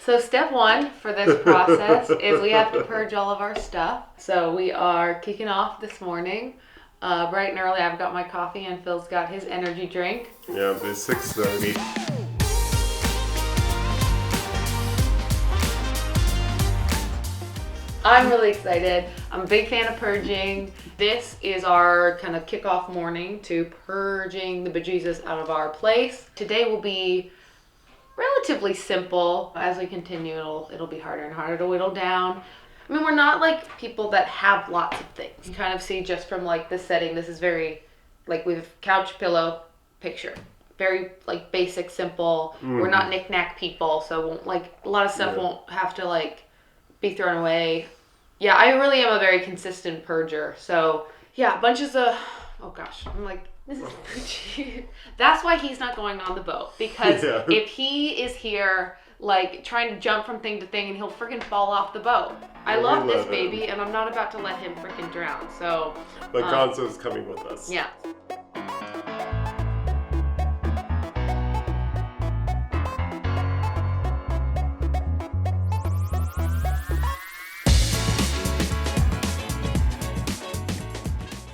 So step one for this process is we have to purge all of our stuff. So we are kicking off this morning. Bright and early, I've got my coffee and Phil's got his energy drink. Yeah, it's 6:30. I'm really excited. I'm a big fan of purging. This is our kind of kickoff morning to purging the bejesus out of our place. Today will be relatively simple. As we continue, it'll be harder and harder to whittle down. I mean, we're not like people that have lots of things. You kind of see just from like the setting, this is very like with couch, pillow, picture. Very like basic, simple. We're not knick-knack people, so won't, like a lot of stuff won't have to like be thrown away. Yeah, I really am a very consistent purger. So yeah, bunches of, oh gosh, I'm like, this is that's why he's not going on the boat, because if he is here like trying to jump from thing to thing and he'll freaking fall off the boat. I love this baby and I'm not about to let him freaking drown. So but Gonzo's coming with us. Yeah.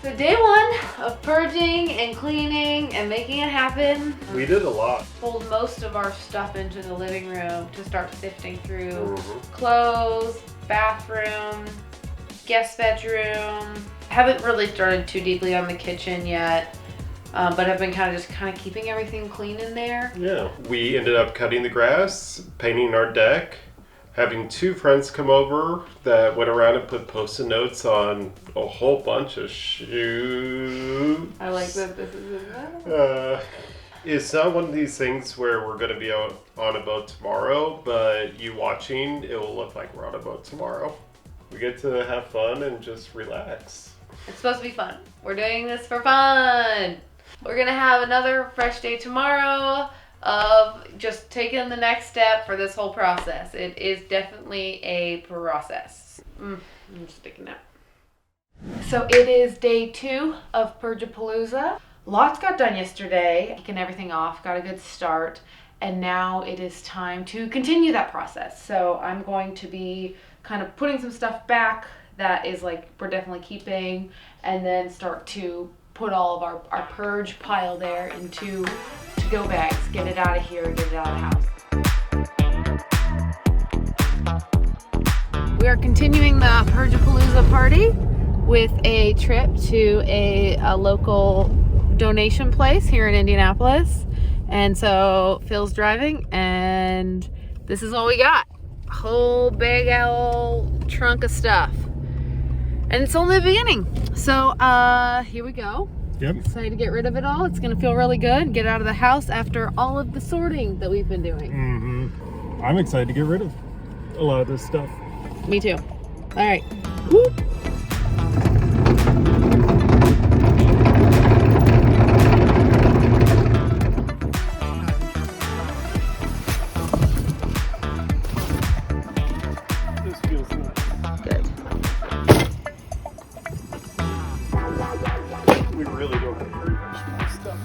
So day one of purging and cleaning and making it happen. We did a lot. Pulled most of our stuff into the living room to start sifting through clothes, bathroom, guest bedroom. Haven't really started too deeply on the kitchen yet, but have been kind of keeping everything clean in there. Yeah, we ended up cutting the grass, painting our deck, having two friends come over that went around and put post-it notes on a whole bunch of shoes. I like that this is in there. It's not one of these things where we're going to be on a boat tomorrow, but you watching, it will look like we're on a boat tomorrow. We get to have fun and just relax. It's supposed to be fun. We're doing this for fun. We're going to have another fresh day tomorrow of just taking the next step for this whole process. It is definitely a process. I'm just sticking that. So it is day 2 of Purge-a-palooza. Lots got done yesterday, kicking everything off, got a good start, and now it is time to continue that process. So I'm going to be kind of putting some stuff back that is like we're definitely keeping, and then start to put all of our purge pile there into to-go bags, get it out of here, get it out of the house. We are continuing the Purge-a-palooza party with a trip to a local donation place here in Indianapolis. And so Phil's driving and this is all we got. A whole big old trunk of stuff. And it's only the beginning. So here we go. Yep. Excited to get rid of it all. It's gonna feel really good. Get out of the house after all of the sorting that we've been doing. I'm excited to get rid of a lot of this stuff. Me too. All right. Woo. This feels nice. Good. We really don't have very much more stuff.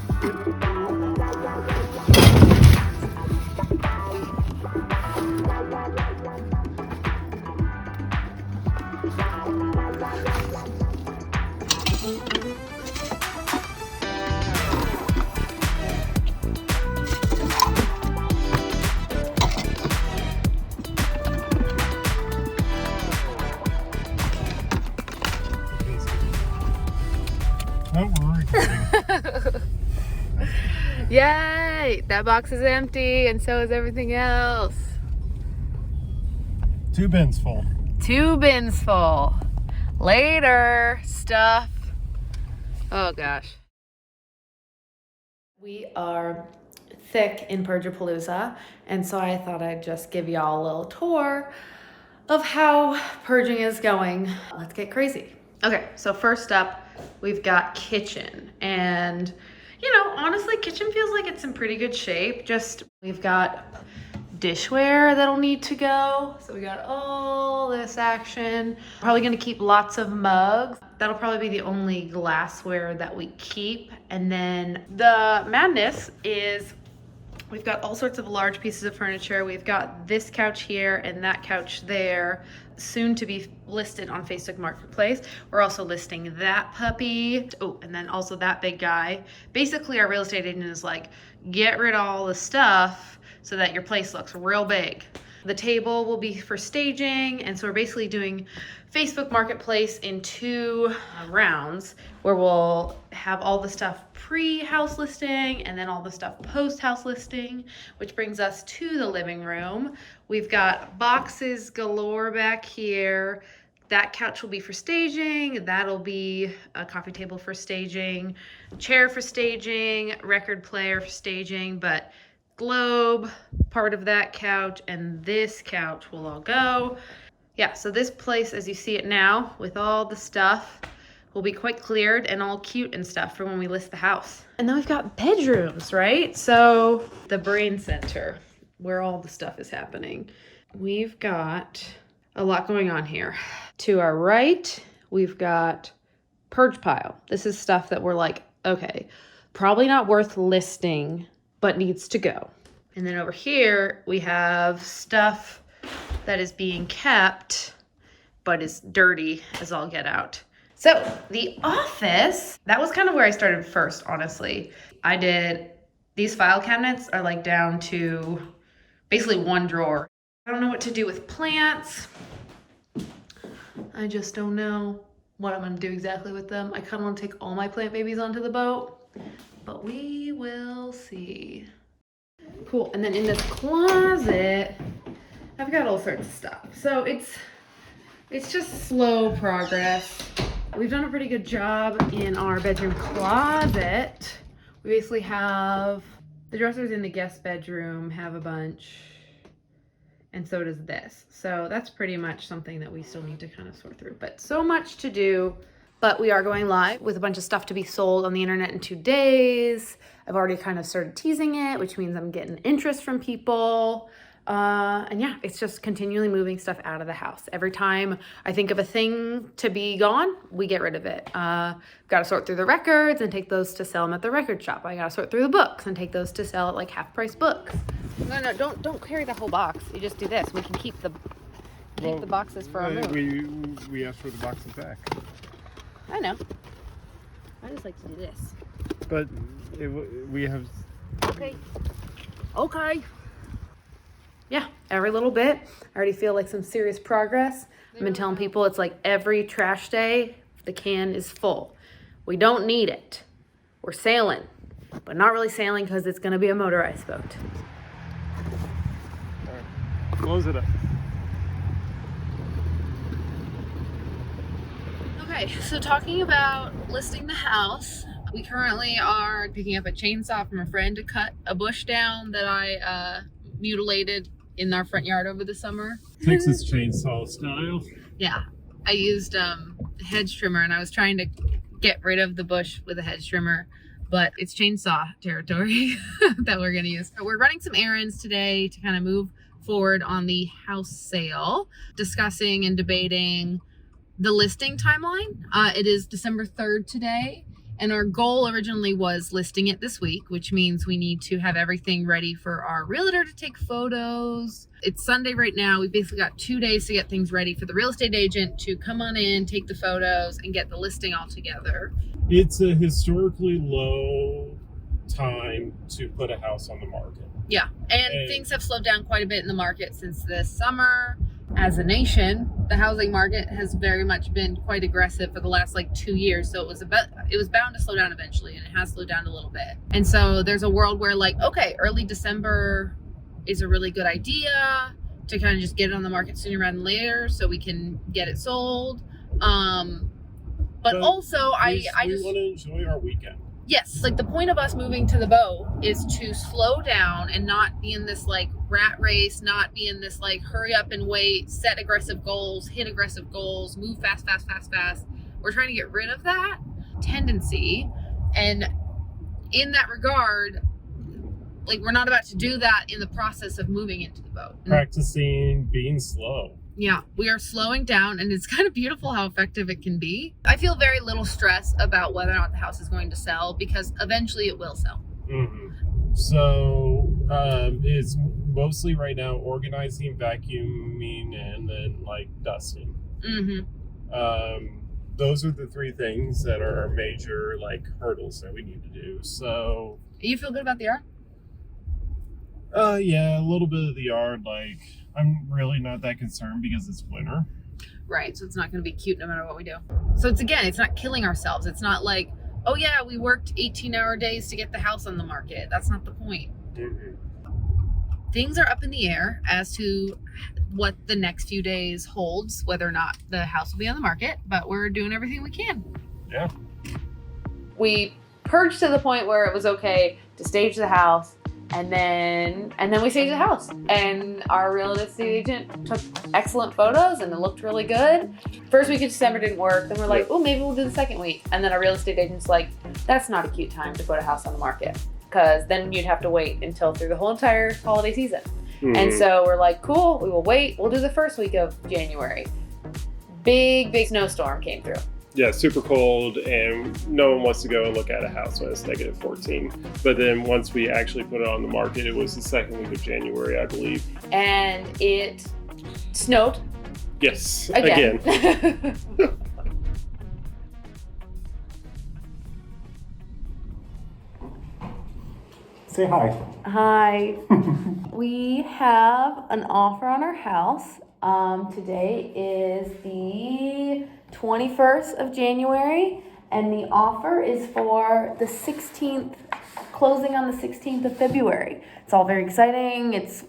Don't worry. Yay! That box is empty and so is everything else. 2 bins full. 2 bins full. Later, stuff. Oh gosh. We are thick in Purge-a-palooza, and so I thought I'd just give y'all a little tour of how purging is going. Let's get crazy. Okay, so first up, we've got kitchen. And, you know, honestly, kitchen feels like it's in pretty good shape. Just, we've got dishware that'll need to go. So we got all this action. Probably gonna keep lots of mugs. That'll probably be the only glassware that we keep. And then the madness is We've got all sorts of large pieces of furniture. We've got this couch here and that couch there, soon to be listed on Facebook Marketplace. We're also listing that puppy. Oh, and then also that big guy. Basically, our real estate agent is like, get rid of all the stuff so that your place looks real big. The table will be for staging, and so we're basically doing Facebook Marketplace in 2 rounds, where we'll have all the stuff pre-house listing and then all the stuff post-house listing, which brings us to the living room. We've got boxes galore back here. That couch will be for staging. That'll be a coffee table for staging, chair for staging, record player for staging, but globe, part of that couch, and this couch will all go. Yeah, so this place, as you see it now, with all the stuff, will be quite cleared and all cute and stuff for when we list the house. And then we've got bedrooms, right? So the brain center, where all the stuff is happening. We've got a lot going on here. To our right, we've got purge pile. This is stuff that we're like, okay, probably not worth listing, but needs to go. And then over here, we have stuff that is being kept, but is dirty as all get out. So the office, that was kind of where I started first, honestly. I did, these file cabinets are like down to basically 1 drawer. I don't know what to do with plants. I just don't know what I'm gonna do exactly with them. I kind of want to take all my plant babies onto the boat, but we will see. Cool, and then in this closet, I've got all sorts of stuff. So it's just slow progress. We've done a pretty good job in our bedroom closet. We basically have the dressers in the guest bedroom, have a bunch, and so does this. So that's pretty much something that we still need to kind of sort through, but so much to do. But we are going live with a bunch of stuff to be sold on the internet in 2 days. I've already kind of started teasing it, which means I'm getting interest from people. And yeah, it's just continually moving stuff out of the house. Every time I think of a thing to be gone, we get rid of it. Got to sort through the records and take those to sell them at the record shop. I got to sort through the books and take those to sell at like half-price books. No, don't carry the whole box. You just do this. We can keep the boxes for our move. We asked for the boxes back. I know. I just like to do this. But we have... Okay. Yeah, every little bit. I already feel like some serious progress. I've been telling people it's like every trash day, the can is full. We don't need it. We're sailing, but not really sailing because it's going to be a motorized boat. All right. Close it up. Okay, so talking about listing the house, we currently are picking up a chainsaw from a friend to cut a bush down that I mutilated in our front yard over the summer. Texas chainsaw style. Yeah, I used a hedge trimmer and I was trying to get rid of the bush with a hedge trimmer, but it's chainsaw territory that we're gonna use. So we're running some errands today to kind of move forward on the house sale, discussing and debating the listing timeline. It is December 3rd today, and our goal originally was listing it this week, which means we need to have everything ready for our realtor to take photos. It's Sunday right now. We basically got 2 days to get things ready for the real estate agent to come on in, take the photos, and get the listing all together. It's a historically low time to put a house on the market. Yeah, and things have slowed down quite a bit in the market since this summer. As a nation, the housing market has very much been quite aggressive for the last 2 years. So it was bound to slow down eventually, and it has slowed down a little bit. And so there's a world where okay, early December is a really good idea to kind of just get it on the market sooner rather than later so we can get it sold. But also we want to enjoy our weekend. Yes, the point of us moving to the boat is to slow down and not be in this rat race, not be in this hurry up and wait, set aggressive goals, hit aggressive goals, move fast. We're trying to get rid of that tendency. And in that regard, we're not about to do that in the process of moving into the boat. Practicing being slow. Yeah, we are slowing down, and it's kind of beautiful how effective it can be. I feel very little stress about whether or not the house is going to sell because eventually it will sell. Mm-hmm. So It's mostly right now organizing, vacuuming, and then like dusting. Those are the three things that are our major like hurdles that we need to do. So You feel good about the yard? yeah, a little bit of the yard. Like I'm really not that concerned because it's winter. Right, so it's not going to be cute no matter what we do. So it's not killing ourselves. It's not like, oh yeah, we worked 18-hour days to get the house on the market. That's not the point. Mm-hmm. Things are up in the air as to what the next few days holds, whether or not the house will be on the market, but we're doing everything we can. Yeah. We purged to the point where it was okay to stage the house, and then we staged the house. And our real estate agent took excellent photos and it looked really good. First week of December didn't work. Then we're like, oh, maybe we'll do the second week. And then our real estate agent's like, that's not a cute time to put a house on the market, because then you'd have to wait until through the whole entire holiday season. Mm-hmm. And so we're like, cool, we will wait. We'll do the first week of January. Big snowstorm came through. Yeah, super cold, and no one wants to go and look at a house when it's negative 14. But then once we actually put it on the market, it was the second week of January, I believe. And it snowed. Yes, again. Say hi. Hi. We have an offer on our house. Today is the 21st of January, and the offer is for the 16th, closing on the 16th of February. It's all very exciting. It's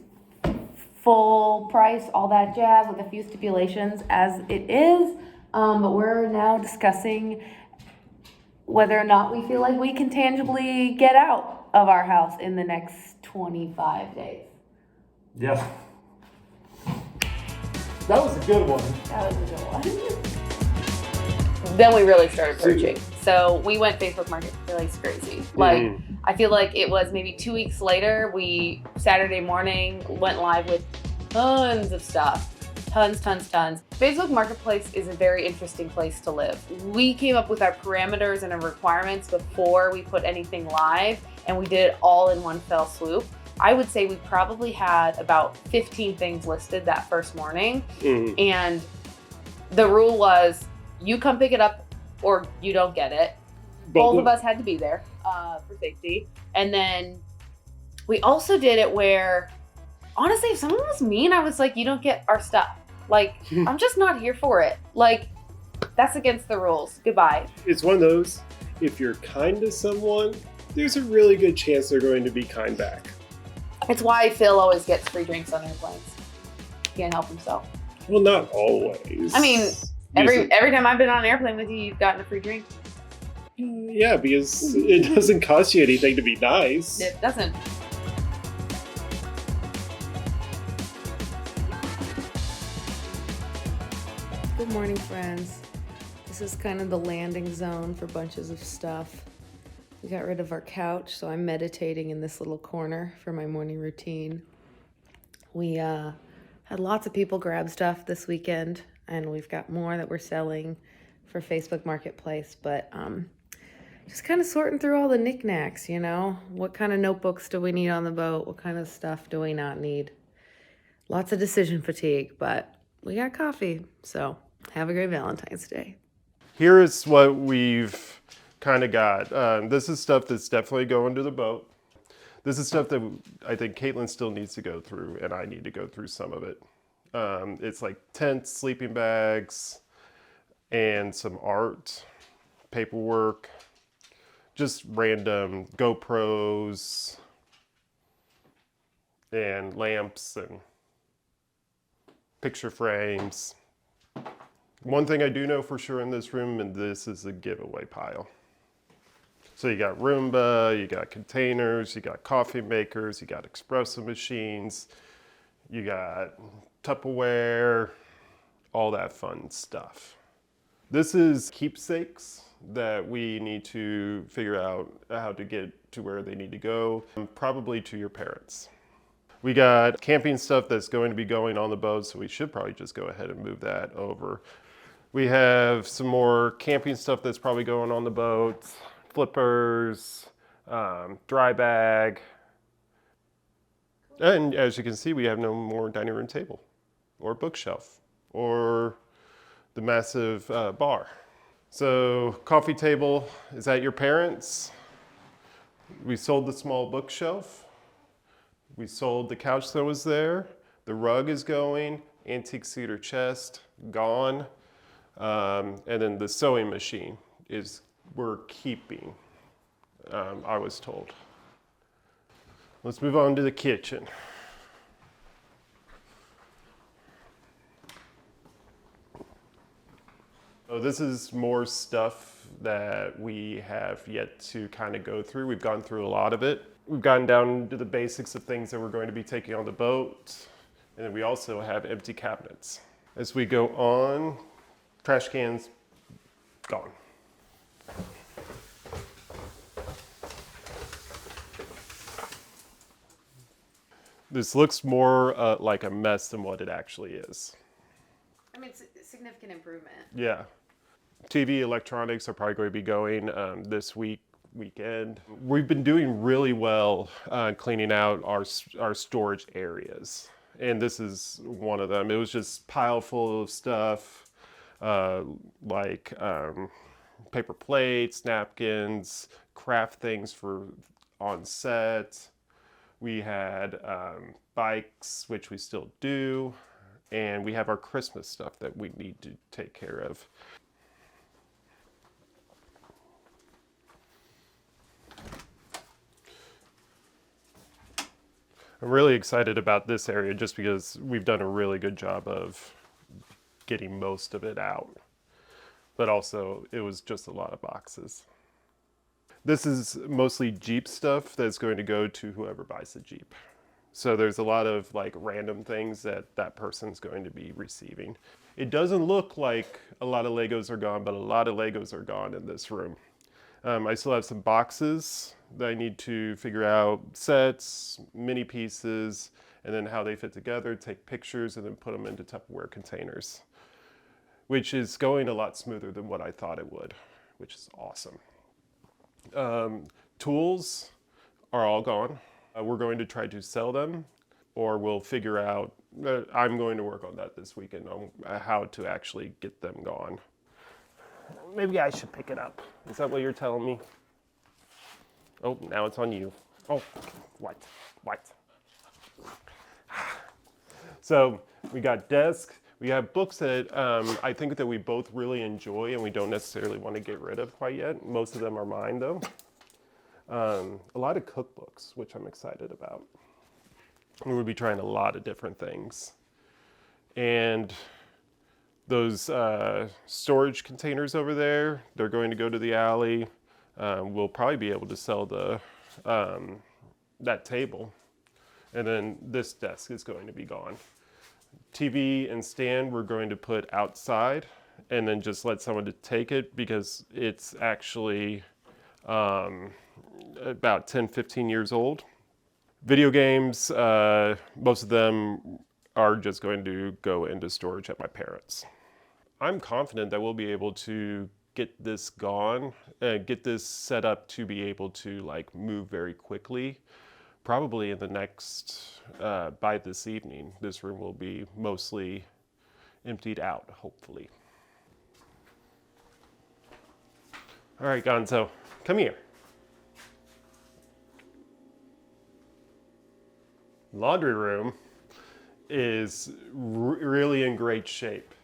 full price, all that jazz, with a few stipulations as it is. But we're now discussing whether or not we feel like we can tangibly get out of our house in the next 25 days. Yeah. That was a good one. That was a good one. Then we really started purging. So we went Facebook Marketplace crazy. Like, I feel like it was maybe 2 weeks later, we, Saturday morning, went live with tons of stuff. Tons. Facebook Marketplace is a very interesting place to live. We came up with our parameters and our requirements before we put anything live, and we did it all in one fell swoop. I would say we probably had about 15 things listed that first morning. And the rule was, you come pick it up or you don't get it. Both of us had to be there for safety. And then we also did it where, honestly, if someone was mean, I was like, you don't get our stuff. Like, I'm just not here for it. Like, that's against the rules. Goodbye. It's one of those, if you're kind to someone, there's a really good chance they're going to be kind back. It's why Phil always gets free drinks on airplanes. He can't help himself. Well, not always. I mean, every time I've been on an airplane with you, you've gotten a free drink. Yeah, because it doesn't cost you anything to be nice. It doesn't. Good morning, friends. This is kind of the landing zone for bunches of stuff. We got rid of our couch, so I'm meditating in this little corner for my morning routine. We had lots of people grab stuff this weekend, and we've got more that we're selling for Facebook Marketplace, but just kind of sorting through all the knickknacks, you know? What kind of notebooks do we need on the boat? What kind of stuff do we not need? Lots of decision fatigue, but we got coffee, so have a great Valentine's Day. Here is what we've kind of got. This is stuff that's definitely going to the boat. This is stuff that I think Caitlin still needs to go through, and I need to go through some of it. It's like tents, sleeping bags, and some art, paperwork, just random GoPros, and lamps, and picture frames. One thing I do know for sure in this room, and this is a giveaway pile. So you got Roomba, you got containers, you got coffee makers, you got espresso machines, you got Tupperware, all that fun stuff. This is keepsakes that we need to figure out how to get to where they need to go, probably to your parents. We got camping stuff that's going to be going on the boat, so we should probably just go ahead and move that over. We have some more camping stuff that's probably going on the boat, flippers, dry bag, And as you can see, we have no more dining room table or bookshelf or the massive bar. So coffee table is at your parents'. We sold the small bookshelf. We sold the couch that was there. The rug is going. Antique cedar chest, gone. And then the sewing machine we're keeping, I was told. Let's move on to the kitchen. So this is more stuff that we have yet to kind of go through. We've gone through a lot of it. We've gotten down to the basics of things that we're going to be taking on the boat. And then we also have empty cabinets. As we go on, trash cans, gone. This looks more like a mess than what it actually is. I mean, it's a significant improvement. Yeah. TV, electronics are probably going to be going this weekend. We've been doing really well cleaning out our storage areas. And this is one of them. It was just pile full of stuff like paper plates, napkins, craft things for on set. We had bikes, which we still do, and we have our Christmas stuff that we need to take care of. I'm really excited about this area just because we've done a really good job of getting most of it out. But also, it was just a lot of boxes. This is mostly Jeep stuff that's going to go to whoever buys the Jeep. So there's a lot of like random things that person's going to be receiving. It doesn't look like a lot of Legos are gone, but a lot of Legos are gone in this room. I still have some boxes that I need to figure out sets, mini pieces, and then how they fit together, take pictures, and then put them into Tupperware containers, which is going a lot smoother than what I thought it would, which is awesome. Tools are all gone. We're going to try to sell them, or we'll figure out, I'm going to work on that this weekend, on how to actually get them gone. Maybe I should pick it up. Is that what you're telling me? Oh, now it's on you. Oh, what? So we got desks. We have books that I think that we both really enjoy and we don't necessarily want to get rid of quite yet. Most of them are mine though. A lot of cookbooks, which I'm excited about. We'll be trying a lot of different things. And those storage containers over there, they're going to go to the alley. We'll probably be able to sell that table. And then this desk is going to be gone. TV and stand we're going to put outside and then just let someone to take it because it's actually about 10-15 years old. Video games, most of them are just going to go into storage at my parents'. I'm confident that we'll be able to get this gone, get this set up to be able to like move very quickly. Probably in the next, by this evening, this room will be mostly emptied out, hopefully. All right, Gonzo, come here. Laundry room is really in great shape.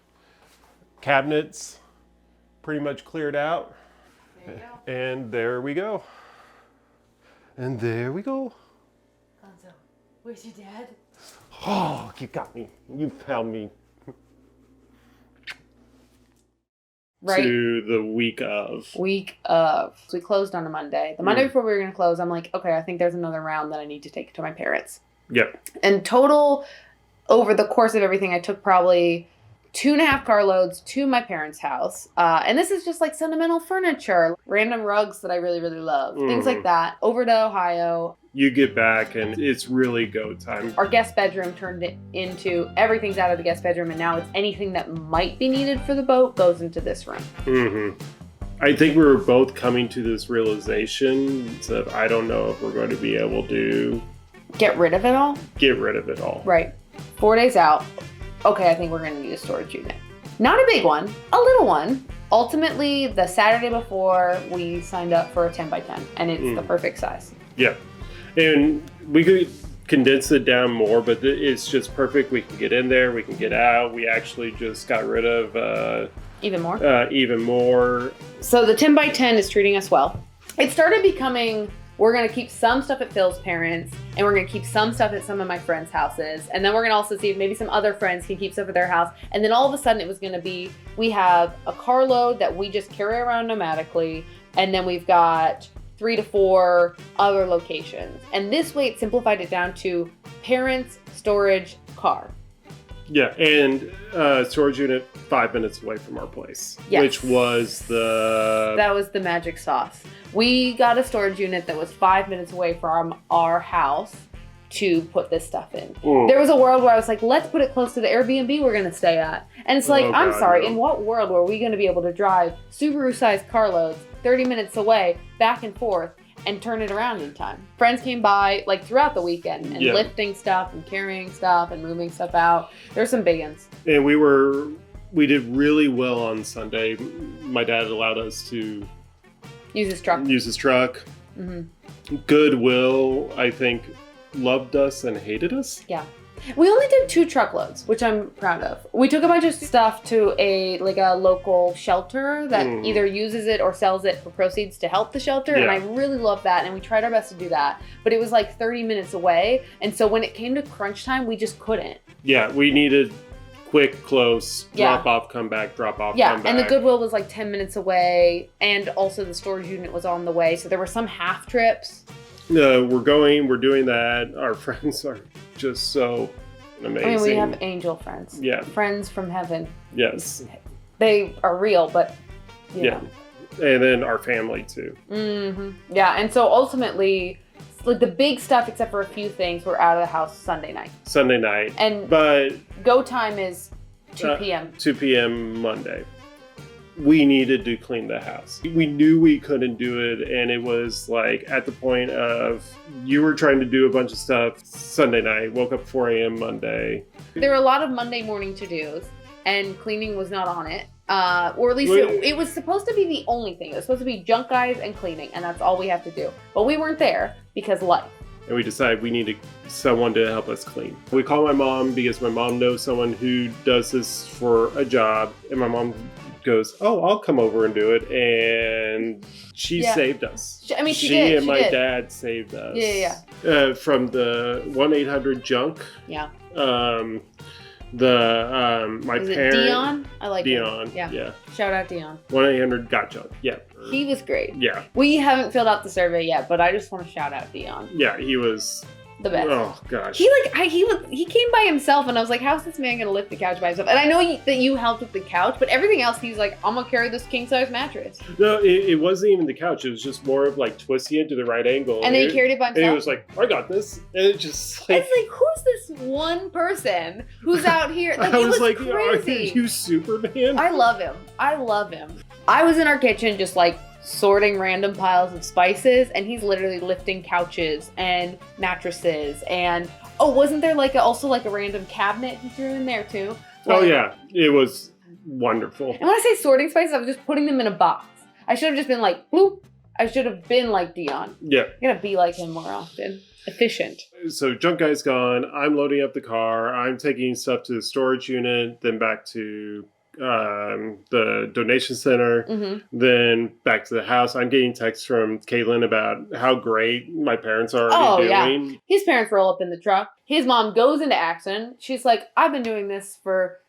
Cabinets pretty much cleared out. There you go. And there we go. And there we go. Gonzo, where's your dad? Oh, you got me. You found me. Right. To the week of. Week of. So we closed on a Monday. The Monday before we were going to close, I'm like, okay, I think there's another round that I need to take to my parents. Yep. And total, over the course of everything, I took probably 2.5 carloads to my parents' house. And this is just like sentimental furniture, random rugs that I really, really love. Things like that. Over to Ohio. You get back and it's really go time. Our guest bedroom turned it into everything's out of the guest bedroom. And now it's anything that might be needed for the boat goes into this room. Mm-hmm. I think we were both coming to this realization that I don't know if we're going to be able to Get rid of it all? Get rid of it all. Right. 4 days out. Okay, I think we're going to need a storage unit. Not a big one, a little one. Ultimately, the Saturday before, we signed up for a 10 by 10, and it's the perfect size. Yeah. And we could condense it down more, but it's just perfect. We can get in there, we can get out. We actually just got rid of even more. Even more. So the 10 by 10 is treating us well. It started becoming, we're going to keep some stuff at Phil's parents, and we're going to keep some stuff at some of my friends' houses. And then we're going to also see if maybe some other friends can keep stuff at their house. And then all of a sudden it was going to be, we have a carload that we just carry around nomadically. And then we've got 3 to 4 other locations. And this way it simplified it down to parents, storage, car. Yeah, and storage unit 5 minutes away from our place, Yes. which was That was the magic sauce. We got a storage unit that was 5 minutes away from our house to put this stuff in. There was a world where I was like, let's put it close to the Airbnb we're going to stay at. And it's like, Oh, I'm God, sorry, no. in what world were we going to be able to drive Subaru-sized carloads 30 minutes away, back and forth, and turn it around in time? Friends came by like throughout the weekend and lifting stuff and carrying stuff and moving stuff out. There's some big ones. And we did really well on Sunday. My dad allowed us to Use his truck. Mm-hmm. Goodwill, I think, loved us and hated us. Yeah. We only did 2 truckloads, which I'm proud of. We took a bunch of stuff to a local shelter that either uses it or sells it for proceeds to help the shelter. And I really love that. And we tried our best to do that. But it was like 30 minutes away. And so when it came to crunch time, we just couldn't. Yeah, we needed quick, close, drop off, come back, drop off, come back. Yeah, and the Goodwill was like 10 minutes away. And also the storage unit was on the way. So there were some half trips. We're doing that. Our friends are just so amazing. I mean, we have angel friends. Yeah. Friends from heaven. Yes. They are real, but you know. And then our family too. Mm-hmm. Yeah, and so ultimately, like the big stuff, except for a few things, we're out of the house Sunday night. But go time is 2 p.m. 2 p.m. Monday. We needed to clean the house. We knew we couldn't do it, and it was like at the point of you were trying to do a bunch of stuff Sunday night, woke up 4 a.m. Monday. There were a lot of Monday morning to-dos, and cleaning was not on it. Or at least it was supposed to be the only thing. It was supposed to be junk guys and cleaning, and that's all we have to do. But we weren't there because life. And we decided we needed someone to help us clean. We called my mom because my mom knows someone who does this for a job, and my mom goes, "Oh, I'll come over and do it," and she saved us. She did. She did. dad saved us. Yeah. From the 1-800-JUNK. Yeah. My Is it parent Dion? I like Dion. him. Yeah. Yeah. Shout out Dion. 1-800-GOT-JUNK. Yeah. He was great. Yeah. We haven't filled out the survey yet, but I just want to shout out Dion. Yeah, he was the best. Oh gosh. He came by himself, and I was like, how's this man gonna lift the couch by himself? And I know that you helped with the couch, but everything else, he's like, I'm gonna carry this king size mattress. No, it wasn't even the couch. It was just more of like twisting it to the right angle. And then he carried it by himself. And he was like, I got this. And it just like, it's like, who's this one person who's out here? Like, I it was like, crazy. Are you Superman? I love him. I was in our kitchen just like sorting random piles of spices, and he's literally lifting couches and mattresses, and wasn't there also a random cabinet he threw in there too? Oh yeah, it was wonderful. And when I say sorting spices, I was just putting them in a box. I should have just been like, bloop. I should have been like Dion. Yeah. I gotta be like him more often. Efficient. So junk guy's gone. I'm loading up the car. I'm taking stuff to the storage unit, then back to the donation center, then back to the house. I'm getting texts from Caitlin about how great my parents are already doing. Yeah. His parents roll up in the truck. His mom goes into action. She's like, I've been doing this for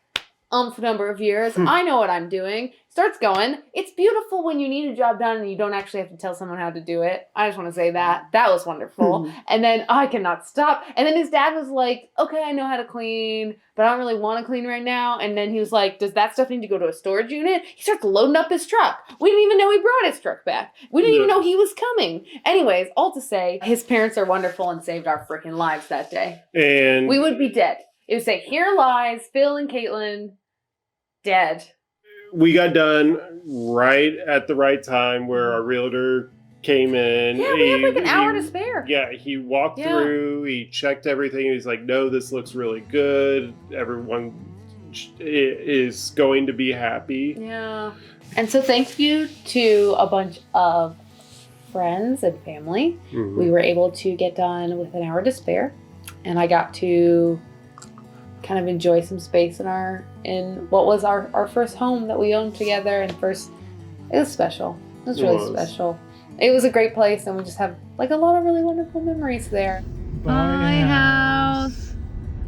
number of years. I know what I'm doing. Starts going. It's beautiful when you need a job done and you don't actually have to tell someone how to do it. I just want to say that. That was wonderful. And then I cannot stop. And then his dad was like, okay, I know how to clean, but I don't really want to clean right now. And then he was like, does that stuff need to go to a storage unit? He starts loading up his truck. We didn't even know he brought his truck back. We didn't even know he was coming. Anyways, all to say, his parents are wonderful and saved our freaking lives that day. And we would be dead. It would say, here lies Phil and Caitlin, dead. We got done right at the right time where our realtor came in. Yeah, we had like an hour to spare. Yeah, he walked through, he checked everything, he's like, no, this looks really good. Everyone is going to be happy. Yeah. And so thank you to a bunch of friends and family. We were able to get done with an hour to spare. And I got to kind of enjoy some space in what was our first home that we owned together. And it was special. It was really special. It was a great place, and we just have like a lot of really wonderful memories there. Bye, house.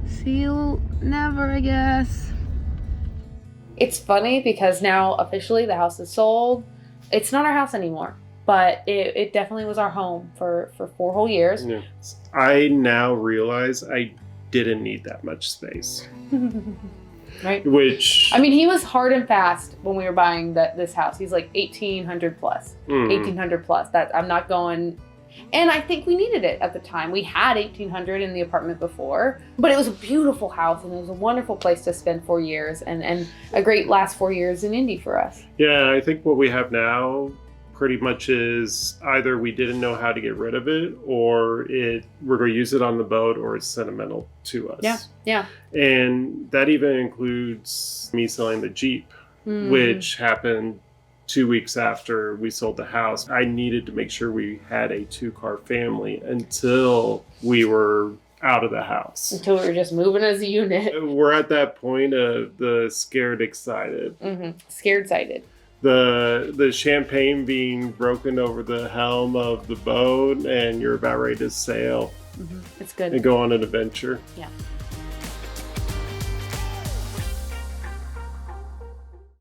See you never, I guess. It's funny because now officially the house is sold. It's not our house anymore, but it definitely was our home for 4 whole years. Yeah. I now realize I didn't need that much space. Right. Which, I mean, he was hard and fast when we were buying this house. He's like 1,800 plus, 1,800 plus. That I'm not going, and I think we needed it at the time. We had 1,800 in the apartment before, but it was a beautiful house and it was a wonderful place to spend 4 years and a great last 4 years in Indy for us. Yeah, I think what we have now pretty much is either we didn't know how to get rid of it, or we're going to use it on the boat, or it's sentimental to us. Yeah. And that even includes me selling the Jeep, which happened 2 weeks after we sold the house. I needed to make sure we had a 2-car family until we were out of the house. Until we were just moving as a unit. We're at that point of the scared, excited. Scared, sighted. The champagne being broken over the helm of the boat, and you're about ready to sail. It's good. And go on an adventure. Yeah.